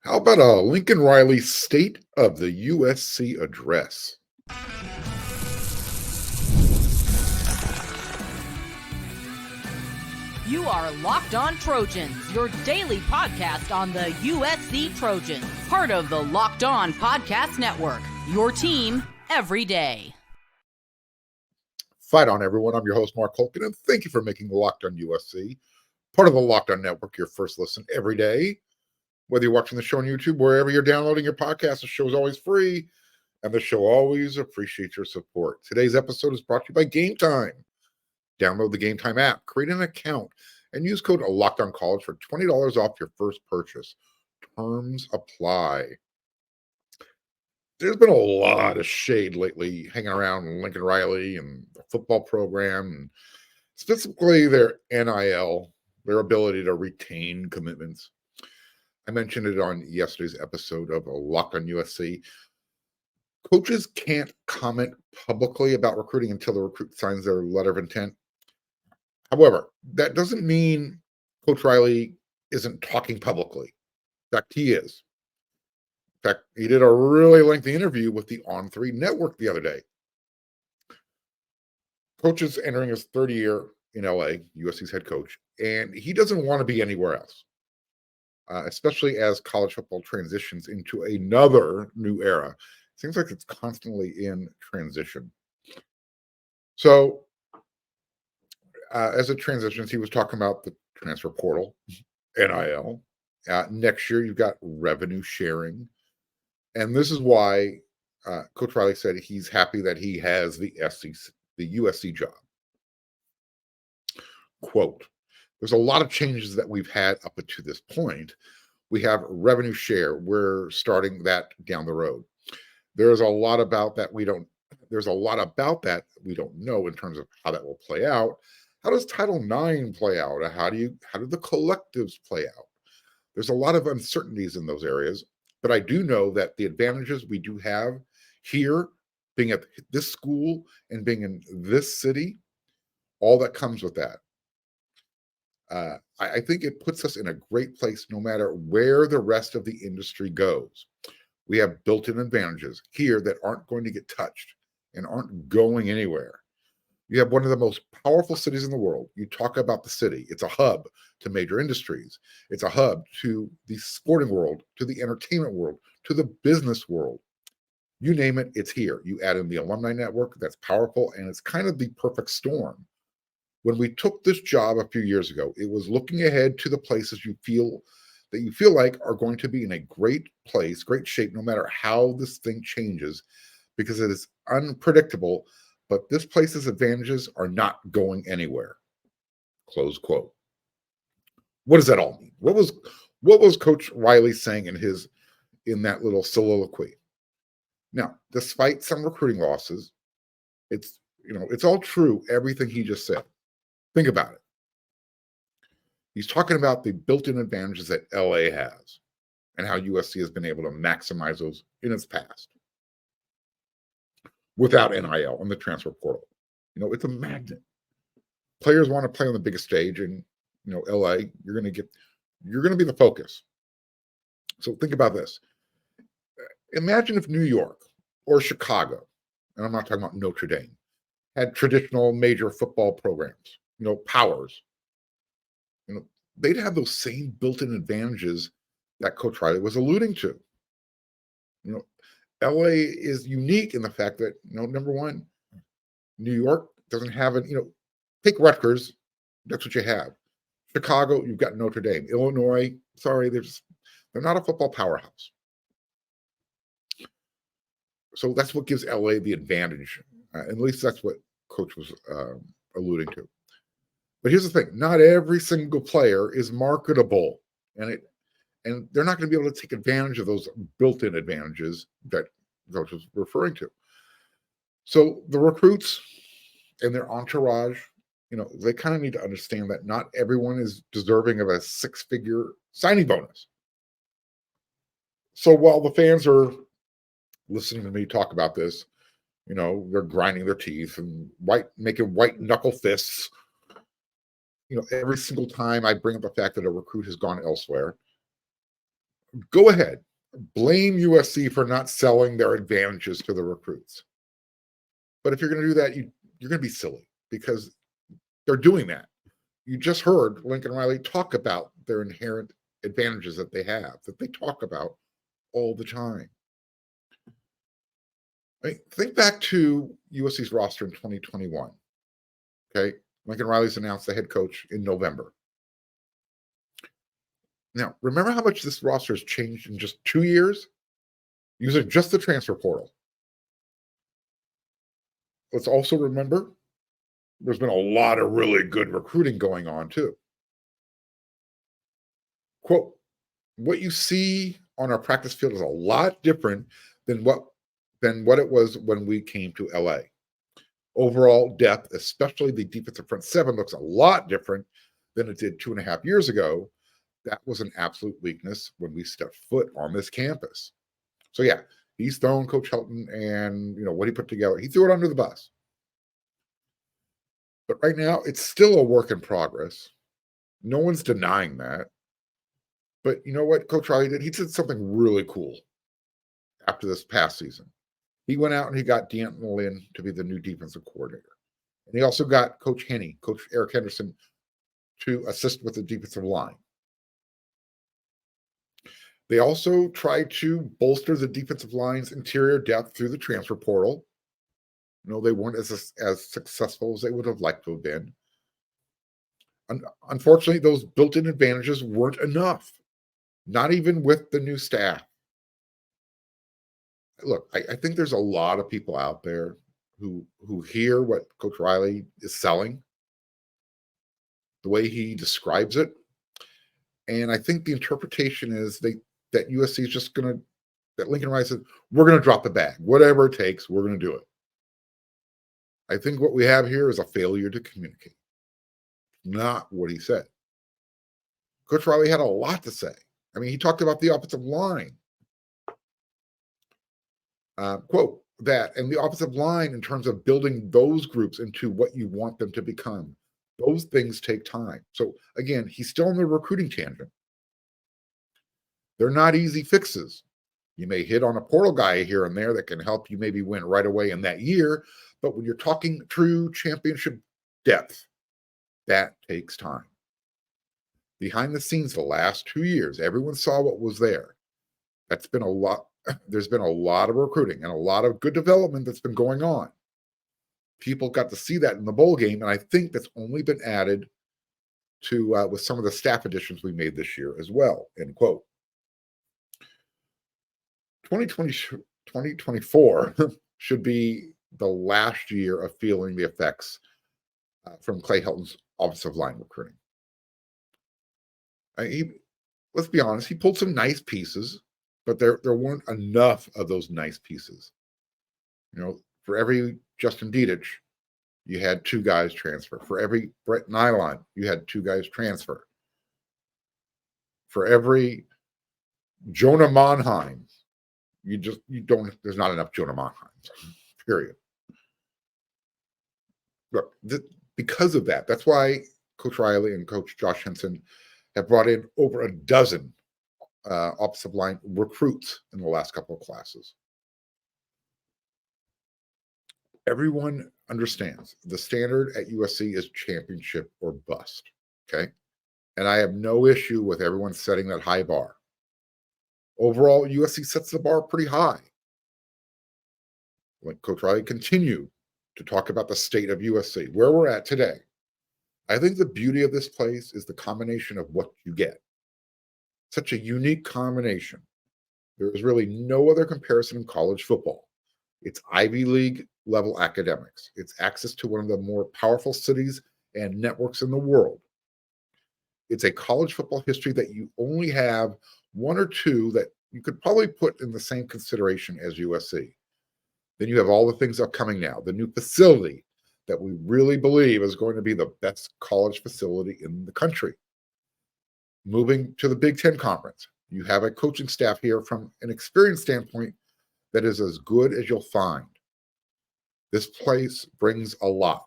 How about a Lincoln Riley State of the USC address? You are Locked On Trojans, your daily podcast on the USC Trojans, part of the Locked On Podcast Network, your team every day. Fight on, everyone. I'm your host, Mark Holkin, and thank you for making Locked On USC part of the Locked On Network, your first listen every day. Whether you're watching the show on YouTube, wherever you're downloading your podcast, the show is always free, and the show always appreciates your support. Today's episode is brought to you by GameTime. Download the GameTime app, create an account, and use code LOCKEDONCollege for $20 off your first purchase. Terms apply. There's been a lot of shade lately hanging around Lincoln Riley and the football program, and specifically their NIL, their ability to retain commitments. I mentioned it on yesterday's episode of Locked on USC. Coaches can't comment publicly about recruiting until the recruit signs their letter of intent. However, that doesn't mean Coach Riley isn't talking publicly. In fact, he is. In fact, he did a really lengthy interview with the ON3 Network the other day. Coach is entering his third year in LA, USC's head coach, and he doesn't want to be anywhere else, especially as college football transitions into another new era. It seems like it's constantly in transition. So, as it transitions, he was talking about the transfer portal, NIL. Next year, you've got revenue sharing. And this is why Coach Riley said he's happy that he has the USC job. Quote, there's a lot of changes that we've had up to this point. We have revenue share. We're starting that down the road. There's a lot about that we don't know in terms of how that will play out. How does Title IX play out? How do the collectives play out? There's a lot of uncertainties in those areas, but I do know that the advantages we do have here, being at this school and being in this city, all that comes with that. I think it puts us in a great place no matter where the rest of the industry goes. We have built-in advantages here that aren't going to get touched and aren't going anywhere. You have one of the most powerful cities in the world. You talk about the city. It's a hub to major industries. It's a hub to the sporting world, to the entertainment world, to the business world. You name it, it's here. You add in the alumni network, that's powerful, and it's kind of the perfect storm. When we took this job a few years ago, it was looking ahead to the places you feel like are going to be in a great place, great shape, no matter how this thing changes, because it is unpredictable. But this place's advantages are not going anywhere. Close quote. What does that all mean? What was Coach Riley saying in that little soliloquy? Now, despite some recruiting losses, it's all true, everything he just said. Think about it. He's talking about the built-in advantages that LA has and how USC has been able to maximize those in its past without NIL and the transfer portal. It's a magnet. Players want to play on the biggest stage, and LA, you're going to be the focus. So think about this. Imagine if New York or Chicago, and I'm not talking about Notre Dame, had traditional major football programs, powers. They'd have those same built-in advantages that Coach Riley was alluding to. LA is unique in the fact that, number one, New York doesn't have it. Take Rutgers, that's what you have. Chicago, you've got Notre Dame. Illinois, sorry, they're not a football powerhouse. So that's what gives LA the advantage. At least that's what Coach was alluding to. But here's the thing: not every single player is marketable, and they're not going to be able to take advantage of those built-in advantages that Coach was referring to. So the recruits and their entourage, they kind of need to understand that not everyone is deserving of a six-figure signing bonus. So while the fans are listening to me talk about this, they're grinding their teeth and making white knuckle fists. Every single time I bring up the fact that a recruit has gone elsewhere, Go ahead, blame USC for not selling their advantages to the recruits. But if you're going to do that, you're going to be silly because they're doing that. You just heard Lincoln Riley talk about their inherent advantages that they have, that they talk about all the time. Think back to USC's roster in 2021. Okay, Lincoln Riley's announced the head coach in November. Now, remember how much this roster has changed in just 2 years using just the transfer portal. Let's also remember there's been a lot of really good recruiting going on too. Quote, what you see on our practice field is a lot different than what it was when we came to LA. Overall depth, especially the defensive front seven, looks a lot different than it did 2.5 years ago. That was an absolute weakness when we stepped foot on this campus. So yeah, he's thrown Coach Helton and what he put together. He threw it under the bus. But right now, it's still a work in progress. No one's denying that. But you know what Coach Riley did? He did something really cool after this past season. He went out and he got Antonlynn to be the new defensive coordinator. And he also got Coach Eric Henderson, to assist with the defensive line. They also tried to bolster the defensive line's interior depth through the transfer portal. They weren't as successful as they would have liked to have been. Unfortunately, those built-in advantages weren't enough, not even with the new staff. Look, I think there's a lot of people out there who hear what Coach Riley is selling, the way he describes it, and I think the interpretation is that USC is just that Lincoln Riley said, we're going to drop the bag. Whatever it takes, we're going to do it. I think what we have here is a failure to communicate, not what he said. Coach Riley had a lot to say. I mean, he talked about the offensive line. Quote, that and the offensive line in terms of building those groups into what you want them to become. Those things take time. So again, he's still on the recruiting tangent. They're not easy fixes. You may hit on a portal guy here and there that can help you maybe win right away in that year. But when you're talking true championship depth, that takes time. Behind the scenes, the last 2 years, everyone saw what was there. That's been a lot. There's been a lot of recruiting and a lot of good development that's been going on. People got to see that in the bowl game, and I think that's only been added to with some of the staff additions we made this year as well, end quote. 2024 should be the last year of feeling the effects from Clay Helton's offensive line recruiting. Let's be honest, he pulled some nice pieces, but there weren't enough of those nice pieces. For every Justin Dietich, you had 2 guys transfer. For every Brett Nylon, you had 2 guys transfer. For every Jonah Monheim, there's not enough Jonah Monheims, period. Look, because of that, that's why Coach Riley and Coach Josh Henson have brought in over a dozen offensive line recruits in the last couple of classes. Everyone understands the standard at USC is championship or bust, okay? And I have no issue with everyone setting that high bar. Overall, USC sets the bar pretty high. When Coach Riley continued to talk about the state of USC, where we're at today, I think the beauty of this place is the combination of what you get. Such a unique combination. There is really no other comparison in college football. It's Ivy League level academics. It's access to one of the more powerful cities and networks in the world. It's a college football history that you only have 1 or 2 that you could probably put in the same consideration as USC. Then you have all the things upcoming now, the new facility that we really believe is going to be the best college facility in the country. Moving to the Big Ten Conference, you have a coaching staff here from an experience standpoint that is as good as you'll find. This place brings a lot.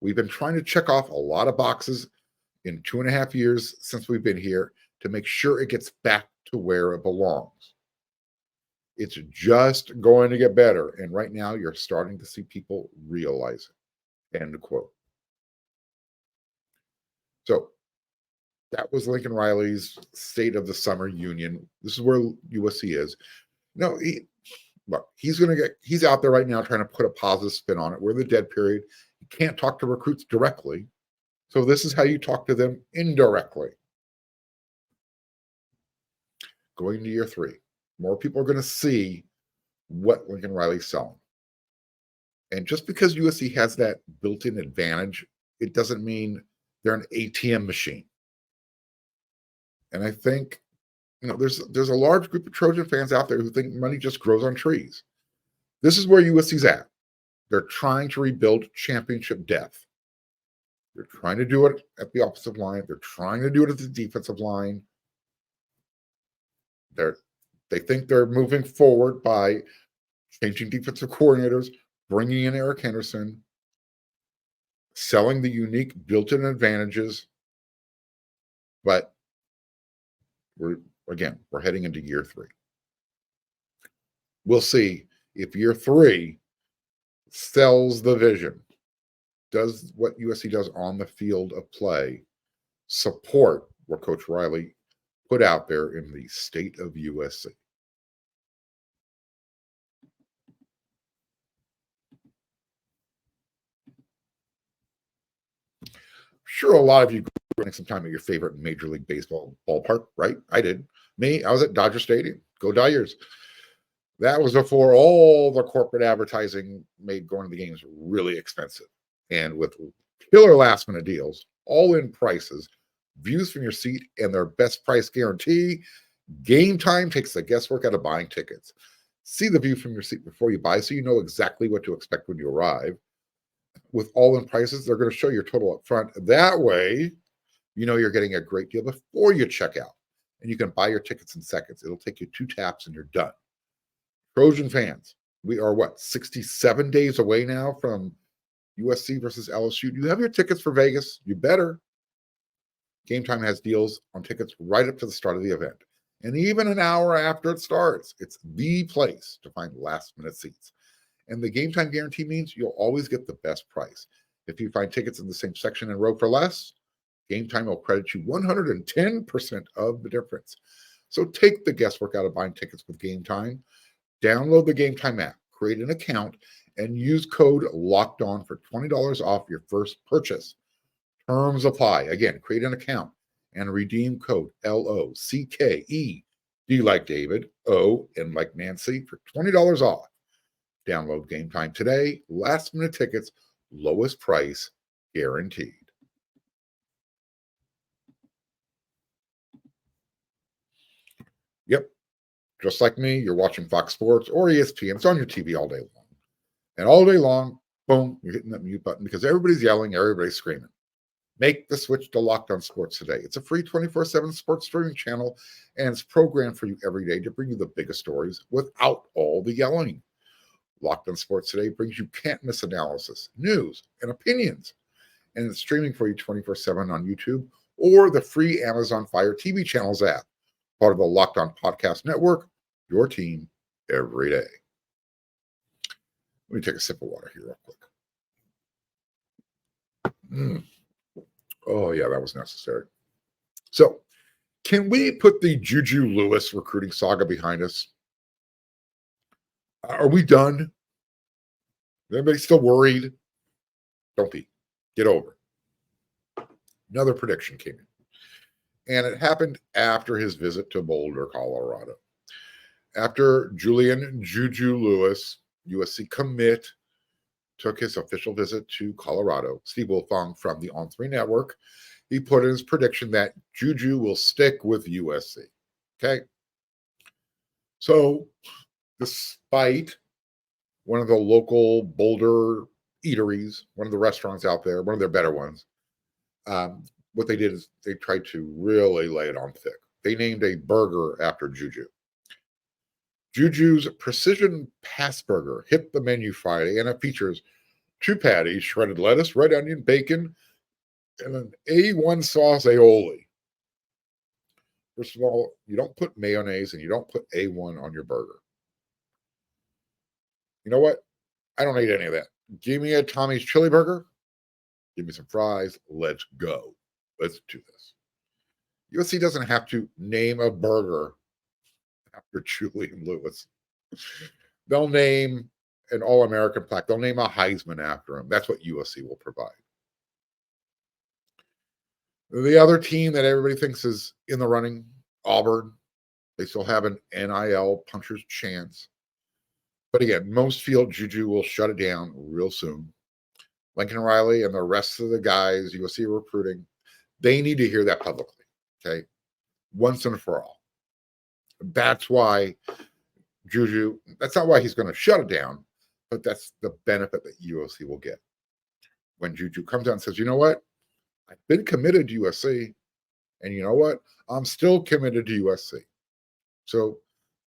We've been trying to check off a lot of boxes in 2.5 years since we've been here to make sure it gets back to where it belongs. It's just going to get better. And right now, you're starting to see people realize it. End quote. So that was Lincoln Riley's State of the Summer Union. This is where USC is. No, he's out there right now trying to put a positive spin on it. We're in the dead period. You can't talk to recruits directly. So this is how you talk to them indirectly. Going into year 3, more people are going to see what Lincoln Riley's selling. And just because USC has that built-in advantage, it doesn't mean they're an ATM machine. And I think, there's a large group of Trojan fans out there who think money just grows on trees. This is where USC's at. They're trying to rebuild championship depth. They're trying to do it at the offensive line. They're trying to do it at the defensive line. They think they're moving forward by changing defensive coordinators, bringing in Eric Henderson, selling the unique built-in advantages. But we're heading into year 3. We'll see if year 3 sells the vision. Does what USC does on the field of play support what Coach Riley put out there in the State of USC? Sure, a lot of you spending some time at your favorite Major League Baseball ballpark, right? I did. I was at Dodger Stadium. Go Dyers. That was before all the corporate advertising made going to the games really expensive. And with killer last-minute deals, all-in prices, views from your seat, and their best price guarantee, GameTime takes the guesswork out of buying tickets. See the view from your seat before you buy so you know exactly what to expect when you arrive. With all-in prices, they're going to show your total up front. That way, you're getting a great deal before you check out. And you can buy your tickets in seconds. It'll take you 2 taps and you're done. Trojan fans, we are 67 days away now from USC versus LSU. Do you have your tickets for Vegas? You better. GameTime has deals on tickets right up to the start of the event. And even an hour after it starts, it's the place to find last-minute seats. And the GameTime guarantee means you'll always get the best price. If you find tickets in the same section and row for less, GameTime will credit you 110% of the difference. So take the guesswork out of buying tickets with GameTime. Download the GameTime app, create an account, and use code LOCKEDON for $20 off your first purchase. Terms apply. Again, create an account and redeem code LOCKED like David, O and like Nancy for $20 off. Download GameTime today. Last-minute tickets, lowest price guaranteed. Yep. Just like me, you're watching Fox Sports or ESPN. It's on your TV all day long. And all day long, boom, you're hitting that mute button because everybody's yelling, everybody's screaming. Make the switch to Locked On Sports today. It's a free 24/7 sports streaming channel, and it's programmed for you every day to bring you the biggest stories without all the yelling. Locked On Sports today brings you can't-miss analysis, news, and opinions. And it's streaming for you 24/7 on YouTube or the free Amazon Fire TV channels app. Part of the Locked On Podcast Network, your team every day. Let me take a sip of water here real quick. Oh, yeah, that was necessary. So, can we put the JuJu Lewis recruiting saga behind us? Are we done? Is anybody still worried? Don't be. Get over it. Another prediction came in. And it happened after his visit to Boulder, Colorado. After Julian JuJu Lewis, USC commit, took his official visit to Colorado, Steve Wilfong from the ON3 Network, he put in his prediction that JuJu will stick with USC. Okay? So, despite one of the local Boulder eateries, one of the restaurants out there, one of their better ones, what they did is they tried to really lay it on thick. They named a burger after JuJu. JuJu's Precision Pass Burger hit the menu Friday, and it features 2 patties, shredded lettuce, red onion, bacon, and an A1 sauce aioli. First of all, you don't put mayonnaise and you don't put A1 on your burger. You know what? I don't eat any of that. Give me a Tommy's chili burger. Give me some fries. Let's go. Let's do this. USC doesn't have to name a burger after Julian Lewis. They'll name an All-American plaque. They'll name a Heisman after him. That's what USC will provide. The other team that everybody thinks is in the running, Auburn, they still have an NIL puncher's chance. But again, most feel JuJu will shut it down real soon. Lincoln Riley and the rest of the guys USC are recruiting, they need to hear that publicly, okay? Once and for all. That's why JuJu, that's not why he's going to shut it down, but that's the benefit that USC will get. When JuJu comes out and says, you know what? I've been committed to USC, and you know what? I'm still committed to USC. So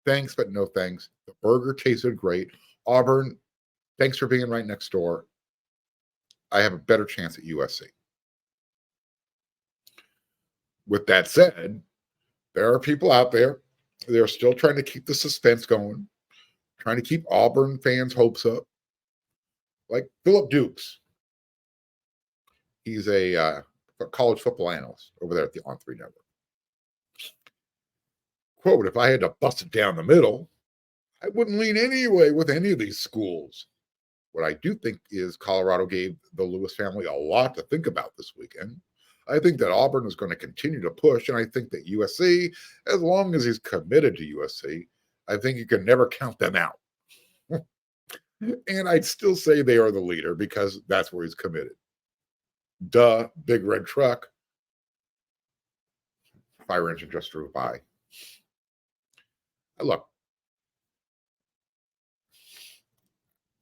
thanks, but no thanks. The burger tasted great. Auburn, thanks for being right next door. I have a better chance at USC. With that said, there are people out there. They're still trying to keep the suspense going, trying to keep Auburn fans' hopes up. Like Philip Dukes. He's a college football analyst over there at the ON3 Network. Quote, if I had to bust it down the middle, I wouldn't lean any way with any of these schools. What I do think is Colorado gave the Lewis family a lot to think about this weekend. I think that Auburn is going to continue to push, and I think that USC, as long as he's committed to USC, I think you can never count them out. And I'd still say they are the leader because that's where he's committed. Duh, big red truck. Fire engine just drove by. Look,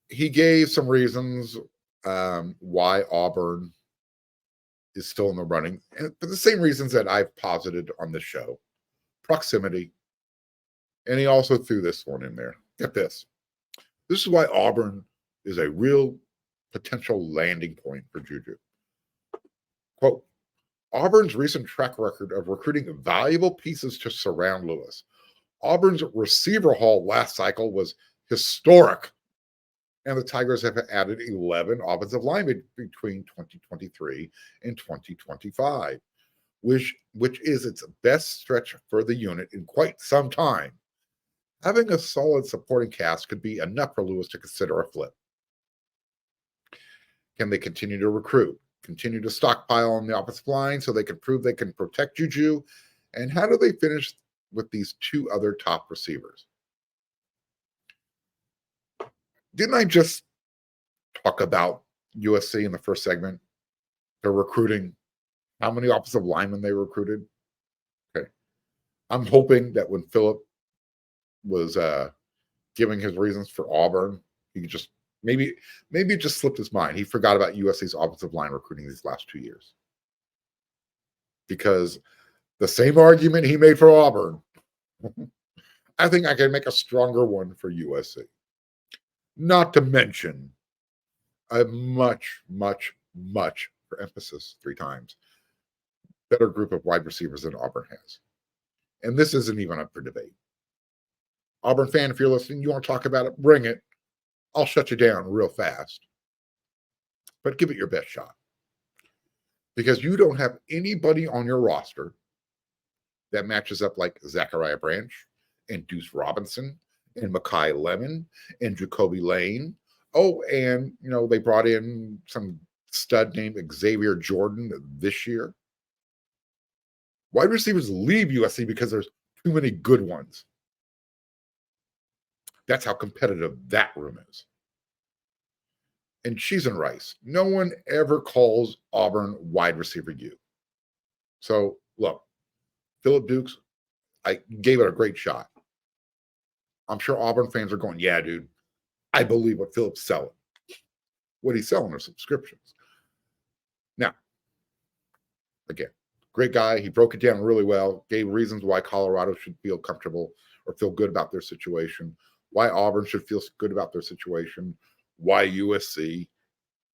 he gave some reasons why Auburn is still in the running, and for the same reasons that I've posited on this show. Proximity. And he also threw this one in there. Get this. This is why Auburn is a real potential landing point for JuJu. Quote, Auburn's recent track record of recruiting valuable pieces to surround Lewis. Auburn's receiver haul last cycle was historic, and the Tigers have added 11 offensive linemen between 2023 and 2025, which is its best stretch for the unit in quite some time. Having a solid supporting cast could be enough for Lewis to consider a flip. Can they continue to recruit, continue to stockpile on the offensive line so they can prove they can protect JuJu? And how do they finish with these two other top receivers? Didn't I just talk about USC in the first segment? They're recruiting. How many offensive linemen they recruited? Okay. I'm hoping that when Philip was giving his reasons for Auburn, he just maybe it just slipped his mind. He forgot about USC's offensive line recruiting these last 2 years. Because the same argument he made for Auburn, I think I can make a stronger one for USC. Not to mention a much, for emphasis 3 times, better group of wide receivers than Auburn has. And this isn't even up for debate. Auburn fan, if you're listening, you want to talk about it, bring it. I'll shut you down real fast. But give it your best shot. Because you don't have anybody on your roster that matches up like Zachariah Branch and Deuce Robinson and Mekhi Lemon and Jacoby Lane. Oh, and, they brought in some stud named Xavier Jordan this year. Wide receivers leave USC because there's too many good ones. That's how competitive that room is. And cheese and rice. No one ever calls Auburn wide receiver U. So, look, Philip Dukes, I gave it a great shot. I'm sure Auburn fans are going, yeah, dude, I believe what Philip's selling. What he's selling are subscriptions. Now, again, great guy. He broke it down really well, gave reasons why Colorado should feel comfortable or feel good about their situation, why Auburn should feel good about their situation, why USC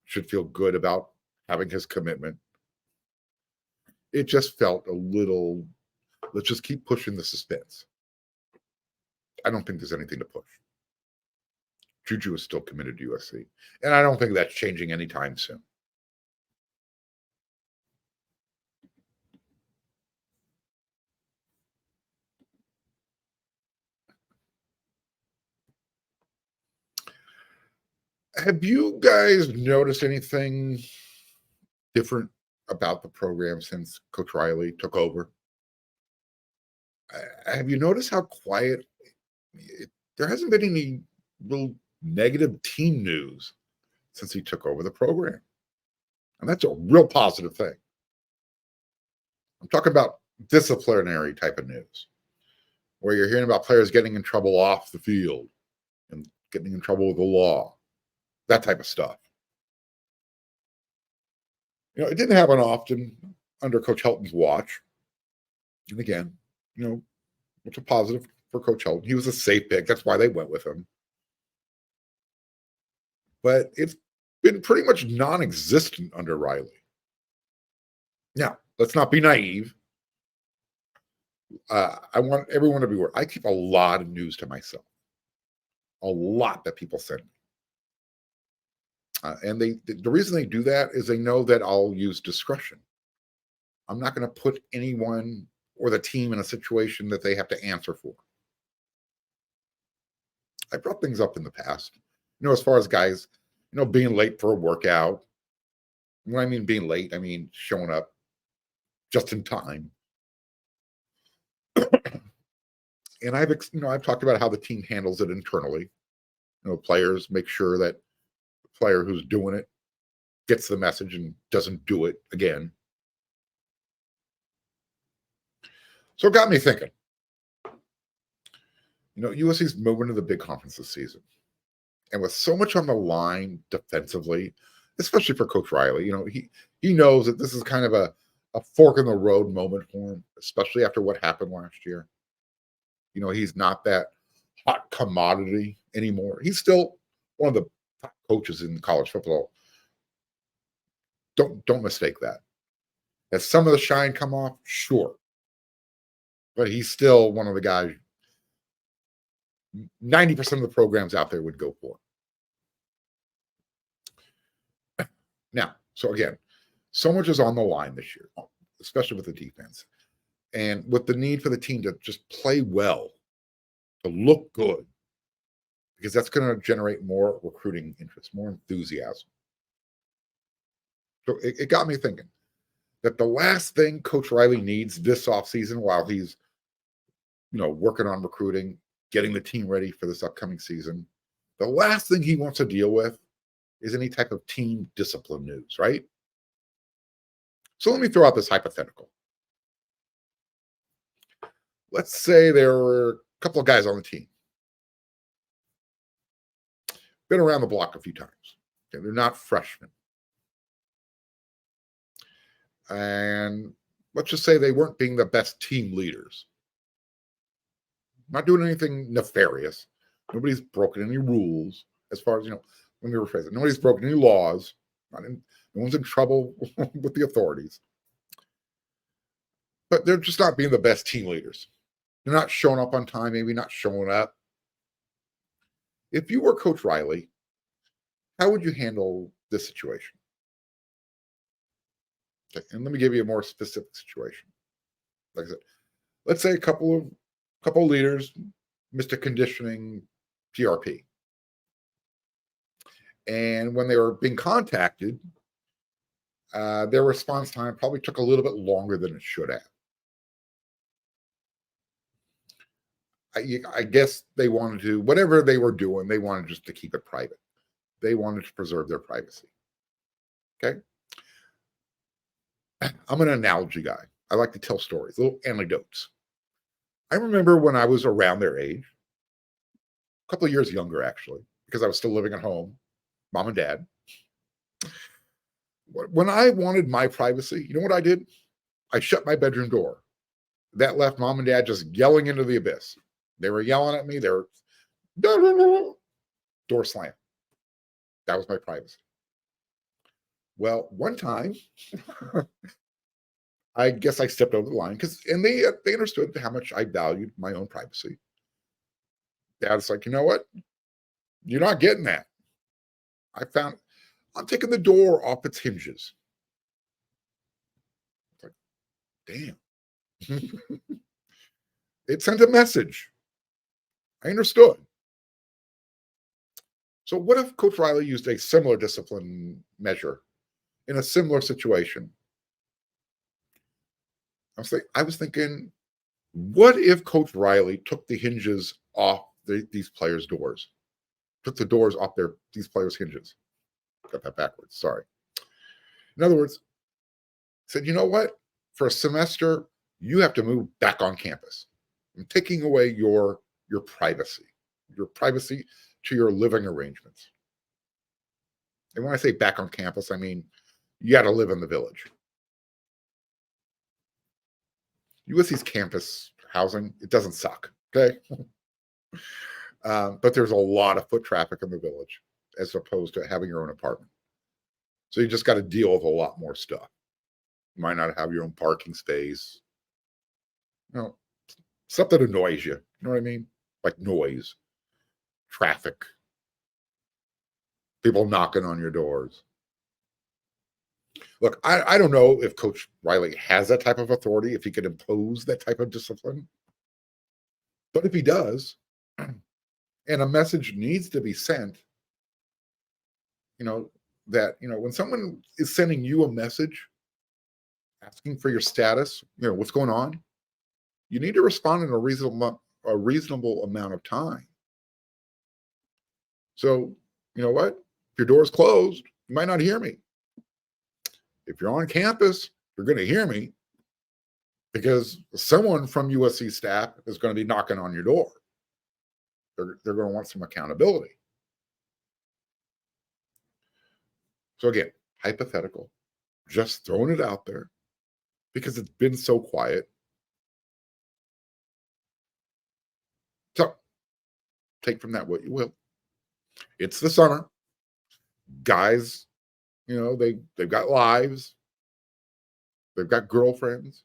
should feel good about having his commitment. It just felt a little Let's just keep pushing the suspense. I don't think there's anything to push. JuJu is still committed to USC, and I don't think that's changing anytime soon. Have you guys noticed anything different about the program since Coach Riley took over? Have you noticed how quiet there hasn't been any real negative team news since he took over the program? And that's a real positive thing. I'm talking about disciplinary type of news, where you're hearing about players getting in trouble off the field and getting in trouble with the law, that type of stuff. It didn't happen often under Coach Helton's watch. And again, it's a positive for Coach Helton. He was a safe pick. That's why they went with him. But it's been pretty much non-existent under Riley. Now, let's not be naive. I want everyone to be aware. I keep a lot of news to myself. A lot that people send me. And the reason they do that is they know that I'll use discretion. I'm not going to put anyone or the team in a situation that they have to answer for. I brought things up in the past, as far as guys, being late for a workout. When I mean being late, I mean showing up just in time. And I've talked about how the team handles it internally. Players make sure that the player who's doing it gets the message and doesn't do it again. So it got me thinking. USC's moving to the big conference this season. And with so much on the line defensively, especially for Coach Riley, he knows that this is kind of a fork in the road moment for him, especially after what happened last year. He's not that hot commodity anymore. He's still one of the top coaches in college football. Don't mistake that. Has some of the shine come off? Sure. But he's still one of the guys 90% of the programs out there would go for. Now, so again, so much is on the line this year, especially with the defense. And with the need for the team to just play well, to look good, because that's going to generate more recruiting interest, more enthusiasm. So it got me thinking that the last thing Coach Riley needs this offseason while he's, working on recruiting, getting the team ready for this upcoming season, the last thing he wants to deal with is any type of team discipline news, right? So let me throw out this hypothetical. Let's say there were a couple of guys on the team. Been around the block a few times. Okay, they're not freshmen. And let's just say they weren't being the best team leaders. Not doing anything nefarious. Nobody's broken any rules as far as, let me rephrase it. Nobody's broken any laws. No one's in trouble with the authorities. But they're just not being the best team leaders. They're not showing up on time, maybe not showing up. If you were Coach Riley, how would you handle this situation? Okay, and let me give you a more specific situation. Like I said, let's say a couple of leaders missed a conditioning PRP. And when they were being contacted, their response time probably took a little bit longer than it should have. I guess they wanted to, whatever they were doing, they wanted just to keep it private. They wanted to preserve their privacy. Okay? I'm an analogy guy. I like to tell stories, little anecdotes. I remember when I was around their age, a couple of years younger, actually, because I was still living at home, mom and dad. When I wanted my privacy, you know what I did? I shut my bedroom door. That left mom and dad just yelling into the abyss. They were yelling at me. They were, door slam. That was my privacy. Well, one time, I guess I stepped over the line and they understood how much I valued my own privacy. Dad's like, you know what? You're not getting that. I'm taking the door off its hinges. It's like, damn. It sent a message. I understood. So what if Coach Riley used a similar discipline measure in a similar situation? I was thinking, what if Coach Riley took the hinges off these players' doors? Took the doors off these players' hinges. Got that backwards. Sorry. In other words, said, you know what? For a semester, you have to move back on campus. I'm taking away your privacy to your living arrangements. And when I say back on campus, I mean you got to live in the village. USC's campus housing, it doesn't suck, okay? But there's a lot of foot traffic in the village as opposed to having your own apartment. So you just got to deal with a lot more stuff. You might not have your own parking space. Stuff that annoys you. You know what I mean? Like noise, traffic, people knocking on your doors. Look, I don't know if Coach Riley has that type of authority, if he could impose that type of discipline. But if he does, and a message needs to be sent, that, when someone is sending you a message asking for your status, what's going on, you need to respond in a reasonable amount of time. So, you know what? If your door's closed, you might not hear me. If you're on campus, you're going to hear me because someone from USC staff is going to be knocking on your door. They're going to want some accountability. So again, hypothetical, just throwing it out there because it's been so quiet. So take from that what you will. It's the summer. Guys, they've got lives. They've got girlfriends.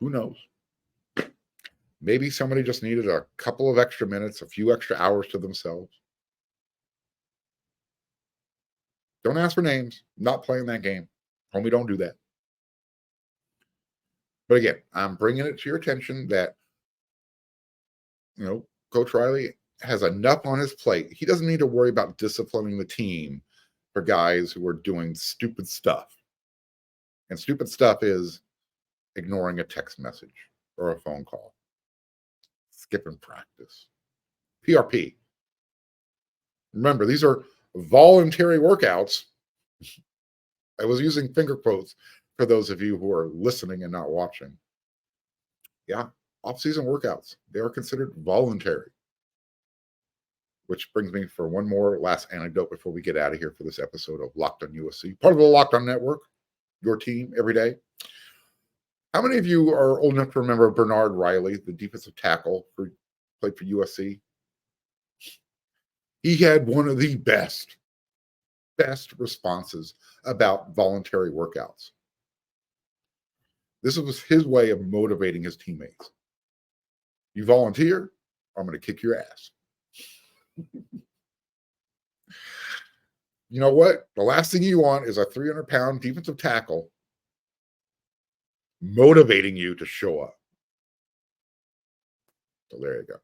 Who knows? Maybe somebody just needed a couple of extra minutes, a few extra hours to themselves. Don't ask for names. I'm not playing that game. Homie, don't do that. But again, I'm bringing it to your attention that, Coach Riley has enough on his plate. He doesn't need to worry about disciplining the team for guys who are doing stupid stuff. And stupid stuff is ignoring a text message or a phone call, skipping practice, PRP. Remember, these are voluntary workouts. I was using finger quotes for those of you who are listening and not watching. Yeah, off-season workouts, they are considered voluntary. Which brings me for one more last anecdote before we get out of here for this episode of Locked on USC, part of the Locked on Network, your team every day. How many of you are old enough to remember Bernard Riley, the defensive tackle who played for USC? He had one of the best responses about voluntary workouts. This was his way of motivating his teammates. You volunteer, I'm going to kick your ass. You know what? The last thing you want is a 300-pound defensive tackle motivating you to show up. So there you go.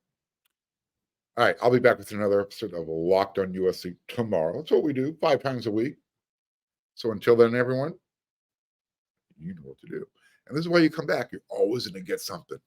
All right, I'll be back with another episode of Locked on USC tomorrow. That's what we do 5 times a week. So until then, everyone, you know what to do. And this is why you come back. You're always going to get something.